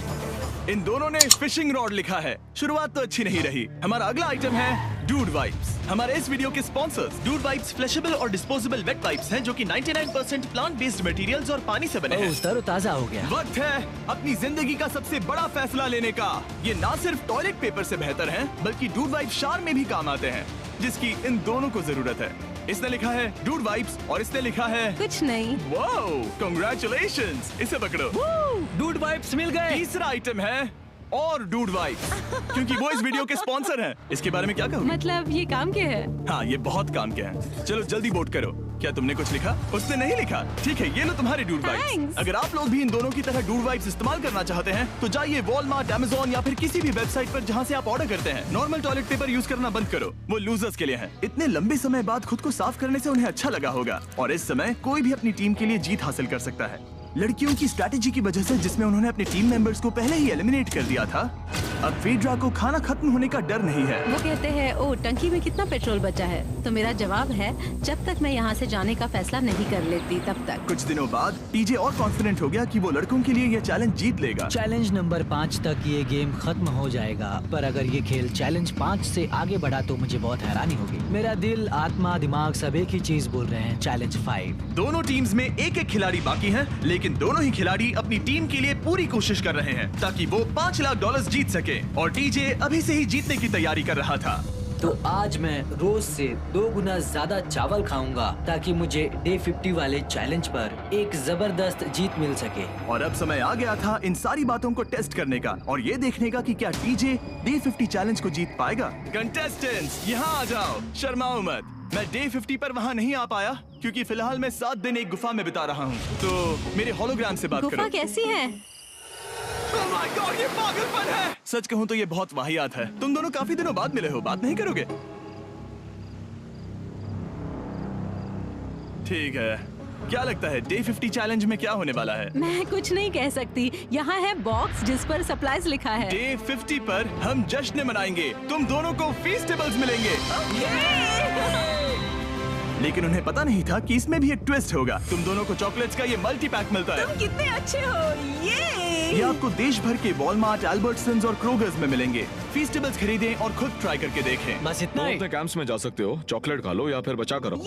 S1: इन दोनों ने फिशिंग रॉड लिखा है। शुरुआत तो अच्छी नहीं रही। हमारा अगला आइटम है डूड वाइप्स। हमारे इस वीडियो के स्पॉन्सर्स डूड वाइप्स फ्लैशेबल और डिस्पोजेबल वेट वाइप्स हैं, जो कि 99% प्लांट बेस्ड मटेरियल्स और पानी से बने हैं।
S2: तरोताजा हो गया।
S1: वक्त है अपनी जिंदगी का सबसे बड़ा फैसला लेने का। ये ना सिर्फ टॉयलेट पेपर से बेहतर हैं, बल्कि डूड वाइप शार में भी काम आते हैं, जिसकी इन दोनों को जरूरत है। इसने लिखा है डूड वाइप्स और इसने लिखा है
S5: कुछ नहीं।
S1: Wow, congratulations. इसे पकड़ो।
S2: डूड वाइप्स मिल गए।
S1: तीसरा आइटम है और डूड वाइब्स, क्योंकि वो इस वीडियो के स्पॉन्सर हैं। इसके बारे में क्या कहोगे?
S5: मतलब ये काम क्या है?
S1: हाँ, ये बहुत काम के हैं। चलो जल्दी वोट करो। क्या तुमने कुछ लिखा? उसने नहीं लिखा। ठीक है, ये लो तुम्हारे डूड वाइब्स। अगर आप लोग भी इन दोनों की तरह डूड वाइब्स इस्तेमाल करना चाहते हैं तो जाइए वॉलमार्ट, अमेज़न या फिर किसी भी वेबसाइट पर जहाँ से आप ऑर्डर करते हैं। नॉर्मल टॉयलेट पेपर यूज करना बंद करो, वो लूजर्स के लिए है। इतने लंबे समय बाद खुद को साफ करने से उन्हें अच्छा लगा होगा और इस समय कोई भी अपनी टीम के लिए जीत हासिल कर सकता है। लड़कियों की स्ट्रैटेजी की वजह से, जिसमें उन्होंने अपने टीम मेंबर्स को पहले ही एलिमिनेट कर दिया था, अब फेड्रा को खाना खत्म होने का डर नहीं है।
S5: वो कहते हैं, ओ टंकी में कितना पेट्रोल बचा है? तो मेरा जवाब है, जब तक मैं यहाँ से जाने का फैसला नहीं कर लेती तब तक।
S1: कुछ दिनों बाद टीजे और कॉन्फिडेंट हो गया कि वो लड़कों के लिए ये चैलेंज जीत लेगा।
S2: चैलेंज नंबर 5 तक ये गेम खत्म हो जाएगा, पर अगर ये खेल चैलेंज 5 से आगे बढ़ा तो मुझे बहुत हैरानी होगी। मेरा दिल, आत्मा, दिमाग सब एक ही चीज बोल रहे हैं, चैलेंज 5।
S1: दोनों टीम्स में एक एक खिलाड़ी बाकी हैं, लेकिन दोनों ही खिलाड़ी अपनी टीम के लिए पूरी कोशिश कर रहे हैं ताकि वो $5 लाख जीत सके और टीजे अभी से ही जीतने की तैयारी कर रहा था।
S2: तो आज मैं रोज से 2 गुना ज्यादा चावल खाऊंगा ताकि मुझे डे 50 वाले चैलेंज पर एक जबरदस्त जीत मिल सके।
S1: और अब समय आ गया था इन सारी बातों को टेस्ट करने का और ये देखने का कि क्या टीजे डे 50 चैलेंज को जीत पाएगा। कंटेस्टेंट्स यहाँ आ जाओ, शर्माओ मत। मैं डे 50 पर वहाँ नहीं आ पाया क्योंकि फिलहाल मैं 7 दिन एक गुफा में बिता रहा हूँ, तो मेरे होलोग्राम से बात करो।
S5: गुफा कैसी है?
S1: Oh my God, ये पागलपन है। सच कहूँ तो ये बहुत वाहियात है। तुम दोनों काफी दिनों बाद मिले हो, बात नहीं करोगे? ठीक है, क्या लगता है डे 50 चैलेंज में क्या होने वाला है?
S5: मैं कुछ नहीं कह सकती। यहाँ है बॉक्स जिस पर सप्लाईज लिखा है।
S1: डे 50 पर हम जश्न मनाएंगे, तुम दोनों को फीस्टेबल्स मिलेंगे। लेकिन उन्हें पता नहीं था कि इसमें भी एक ट्विस्ट होगा। तुम दोनों को चॉकलेट्स का ये मल्टी पैक मिलता है।
S5: तुम कितने अच्छे हो। ये
S1: आपको देश भर के वॉलमार्ट, अल्बर्टसन्स और क्रोगर्स में मिलेंगे। फीस्टेबल्स खरीदें और खुद ट्राई करके देखें।
S2: बस इतना ही।
S10: अपने कैंप्स में जा सकते हो, चॉकलेट खा लो या फिर बचा करो।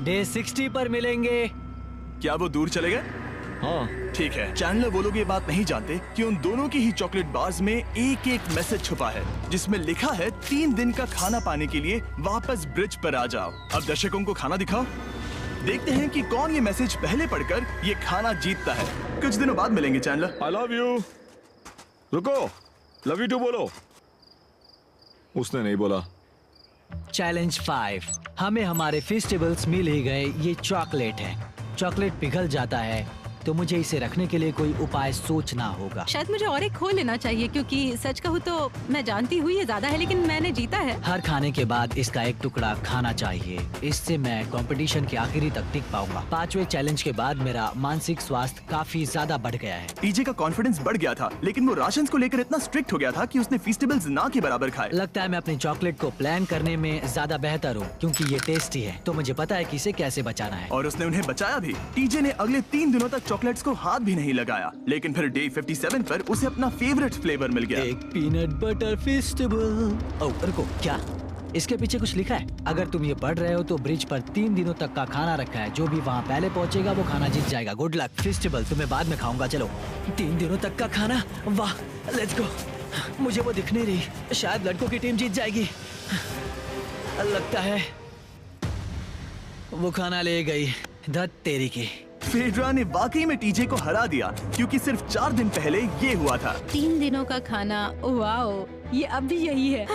S2: डे 60 पर मिलेंगे।
S1: क्या वो दूर चले गए?
S10: हाँ
S1: ठीक है। चैंडलर वो लोग ये बात नहीं जानते कि उन दोनों की ही चॉकलेट बार्स में एक एक मैसेज छुपा है जिसमें लिखा है 3 दिन का खाना पाने के लिए वापस ब्रिज पर आ जाओ। अब दर्शकों को खाना दिखाओ, देखते हैं कि कौन ये मैसेज पहले पढ़कर ये खाना जीतता है। कुछ दिनों बाद मिलेंगे चैंडलर।
S10: I love you. रुको, लव यू टू बोलो। उसने नहीं बोला।
S2: चैलेंज 5, हमें हमारे फेस्टिवल्स मिल ही गए। ये चॉकलेट है। चॉकलेट पिघल जाता है तो मुझे इसे रखने के लिए कोई उपाय सोचना होगा।
S5: शायद मुझे और एक खो लेना चाहिए क्योंकि सच कहूँ तो मैं जानती हूँ ये ज्यादा है लेकिन मैंने जीता है।
S2: हर खाने के बाद इसका एक टुकड़ा खाना चाहिए, इससे मैं कंपटीशन के आखिरी तक टिक पाऊंगा। 5वें चैलेंज के बाद मेरा मानसिक स्वास्थ्य काफी ज्यादा बढ़ गया है।
S1: टीजे का कॉन्फिडेंस बढ़ गया था, लेकिन वो राशन को लेकर इतना स्ट्रिक्ट हो गया था कि उसने फीस्टेबल्स ना के बराबर खाए।
S2: लगता है मैं अपनी चॉकलेट को प्लान करने में ज्यादा बेहतर हूँ क्योंकि ये टेस्टी है, तो मुझे पता है कि इसे कैसे बचाना है।
S1: और उसने उन्हें बचाया भी। टीजे ने अगले 3 दिनों तक चॉकलेट्स को हाथ भी नहीं लगाया, लेकिन फिर डे 57 पर उसे अपना फेवरेट फ्लेवर मिल गया।
S2: एक पीनट बटर फेस्टिवल। ओह रुको, क्या इसके पीछे कुछ लिखा है? अगर तुम ये पढ़ रहे हो तो ब्रिज पर 3 दिनों तक का खाना रखा है। जो भी वहाँ पहले पहुँचेगा वो खाना जीत जाएगा। Good luck. फेस्टिवल तुम्हें बाद में खाऊंगा। चलो 3 दिनों तक का खाना, वाह लेट्स गो। मुझे वो दिख नहीं रही, शायद लड़कों की टीम जीत जाएगी। लगता है वो खाना ले गई। धत तेरी की।
S1: फेड्रा ने वाकई में टीजे को हरा दिया क्योंकि सिर्फ 4 दिन पहले ये हुआ था।
S5: 3 दिनों का खाना, वाओ, ये अब भी यही है।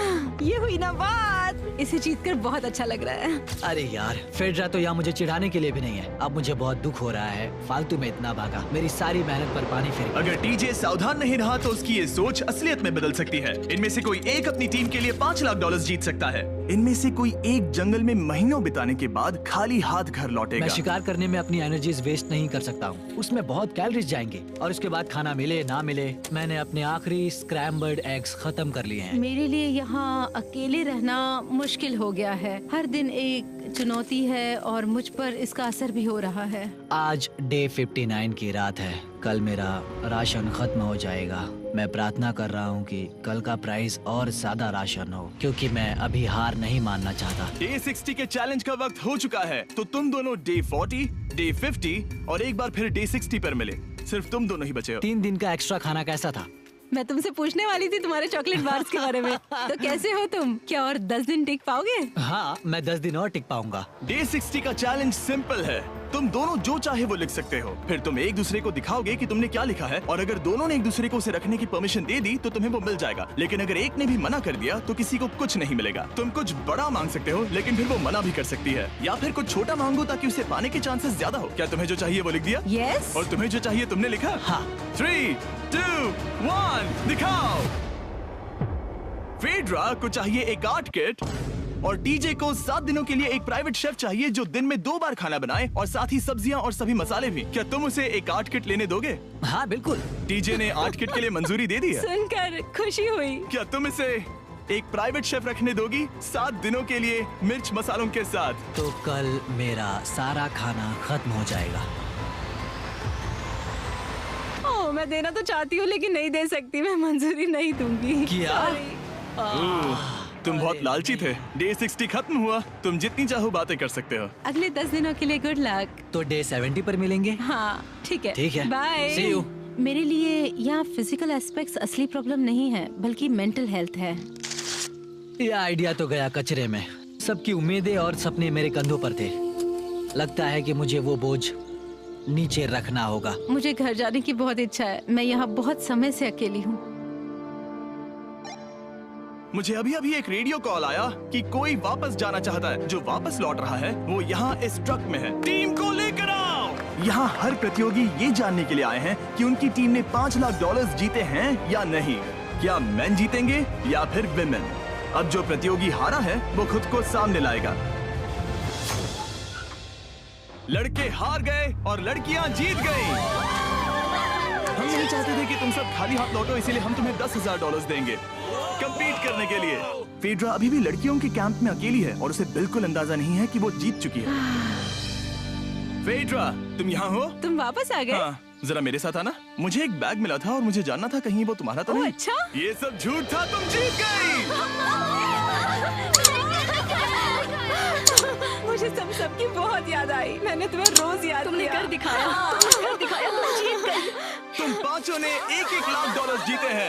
S5: ये हुई ना बात। इसे जीतकर बहुत अच्छा लग रहा है।
S2: अरे यार, फेड्रा तो यहाँ मुझे चिढ़ाने के लिए भी नहीं है। अब मुझे बहुत दुख हो रहा है, फालतू में इतना भागा, मेरी सारी मेहनत पर पानी फिर गया।
S1: अगर टीजे सावधान नहीं रहा तो उसकी ये सोच असलियत में बदल सकती है। इनमें से कोई एक अपनी टीम के लिए $5 लाख जीत सकता है। इनमें से कोई एक जंगल में महीनों बिताने के बाद खाली हाथ घर लौटेगा।
S2: मैं शिकार करने में अपनी एनर्जीज वेस्ट नहीं कर सकता हूँ, उसमें बहुत कैलोरीज जाएंगे और उसके बाद खाना मिले ना मिले, मैंने अपने आखिरी स्क्रैम्बल्ड एग्स खत्म कर लिए हैं।
S5: मेरे लिए यहाँ अकेले रहना मुश्किल हो गया है। हर दिन एक चुनौती है और मुझ पर इसका असर भी हो रहा है।
S2: आज डे 59 की रात है। कल मेरा राशन खत्म हो जाएगा। मैं प्रार्थना कर रहा हूँ कि कल का प्राइस और ज्यादा राशन हो क्योंकि मैं अभी हार नहीं मानना चाहता।
S1: डे 60 के चैलेंज का वक्त हो चुका है, तो तुम दोनों डे 40, डे 50 और एक बार फिर डे 60 पर मिले। सिर्फ तुम दोनों ही बचे हो।
S2: 3 दिन का एक्स्ट्रा खाना कैसा था?
S5: मैं तुमसे पूछने वाली थी तुम्हारे चॉकलेट बार्स के बारे में। तो कैसे हो तुम? क्या और 10 दिन टिक पाओगे?
S2: हाँ, मैं 10 दिन और टिक पाऊंगा।
S1: डे 60 का चैलेंज सिंपल है। तुम दोनों जो चाहे वो लिख सकते हो। फिर तुम एक दूसरे को दिखाओगे कि तुमने क्या लिखा है, और अगर दोनों ने एक दूसरे को उसे रखने की परमिशन दे दी तो तुम्हें वो मिल जाएगा। लेकिन अगर एक ने भी मना कर दिया तो किसी को कुछ नहीं मिलेगा। तुम कुछ बड़ा मांग सकते हो, लेकिन फिर वो मना भी कर सकती है, या फिर कुछ छोटा मांगो ताकि उसे पाने के चांसेस ज्यादा हो। क्या तुम्हें जो चाहिए वो लिख दिया?
S5: यस।
S1: और तुम्हें जो चाहिए तुमने लिखा?
S2: हाँ।
S1: 3, 2, 1 दिखाओ। फेड्रा को चाहिए एक आर्ट किट, और टीजे को 7 दिनों के लिए एक प्राइवेट शेफ चाहिए जो दिन में 2 बार खाना बनाए, और साथ ही सब्जियां और सभी मसाले भी। क्या तुम उसे एक आर्ट किट लेने दोगे?
S2: हाँ बिल्कुल।
S1: टीजे ने आर्ट किट के लिए मंजूरी दे दी है।
S5: सुनकर खुशी हुई।
S1: क्या तुम इसे एक प्राइवेट शेफ रखने दोगी 7 दिनों के लिए मिर्च मसालों के साथ?
S2: तो कल मेरा सारा खाना खत्म हो जाएगा।
S5: ओह, मैं देना तो चाहती हूँ लेकिन नहीं दे सकती। मैं मंजूरी नहीं दूंगी।
S2: क्या?
S1: तुम बहुत लालची थे। डे 60 खत्म हुआ। तुम जितनी चाहो बातें कर सकते हो।
S5: अगले 10 दिनों के लिए गुड लक।
S2: तो डे 70 पर मिलेंगे।
S5: हाँ ठीक है।
S2: ठीक है।
S5: बाय।
S2: See you।
S5: मेरे लिए यहाँ फिजिकल एस्पेक्ट्स असली प्रॉब्लम नहीं है, बल्कि मेंटल हेल्थ है।
S2: ये आइडिया तो गया कचरे में। सबकी उम्मीदें और सपने मेरे कंधों पर थे। लगता है कि मुझे वो बोझ नीचे रखना होगा।
S5: मुझे घर जाने की बहुत इच्छा है। मैं यहाँ बहुत समय से अकेली हूँ।
S1: मुझे अभी अभी एक रेडियो कॉल आया कि कोई वापस जाना चाहता है। जो वापस लौट रहा है वो यहाँ इस ट्रक में है। टीम को लेकर आओ। यहाँ हर प्रतियोगी ये जानने के लिए आए हैं कि उनकी टीम ने $5 लाख जीते हैं या नहीं। क्या मेन जीतेंगे या फिर विमेन? अब जो प्रतियोगी हारा है वो खुद को सामने लाएगा। लड़के हार गए और लड़कियां जीत गई। हम नहीं चाहते थे कि तुम सब खाली हाथ लौटो, इसीलिए हम तुम्हें $10,000 देंगे कंपीट करने के लिए। फेड्रा अभी भी लड़कियों के कैंप में अकेली है और उसे बिल्कुल अंदाजा नहीं है कि वो जीत चुकी है। फेड्रा, तुम यहाँ हो?
S5: तुम वापस आ गए?
S1: हाँ, जरा मेरे साथ आना। मुझे एक बैग मिला था और मुझे जानना था कहीं वो तुम्हारा तो नहीं।
S5: अच्छा?
S1: ये सब झूठ था, तुम जीत गई।
S5: मुझे सबकी बहुत याद आई। मैंने तुम्हें रोज याद
S3: तुमने
S5: किया।
S3: कर दिखाया। तुमने कर दिखाया। तुम जीत गई।
S1: तुम पांचों ने $1-1 लाख जीते हैं।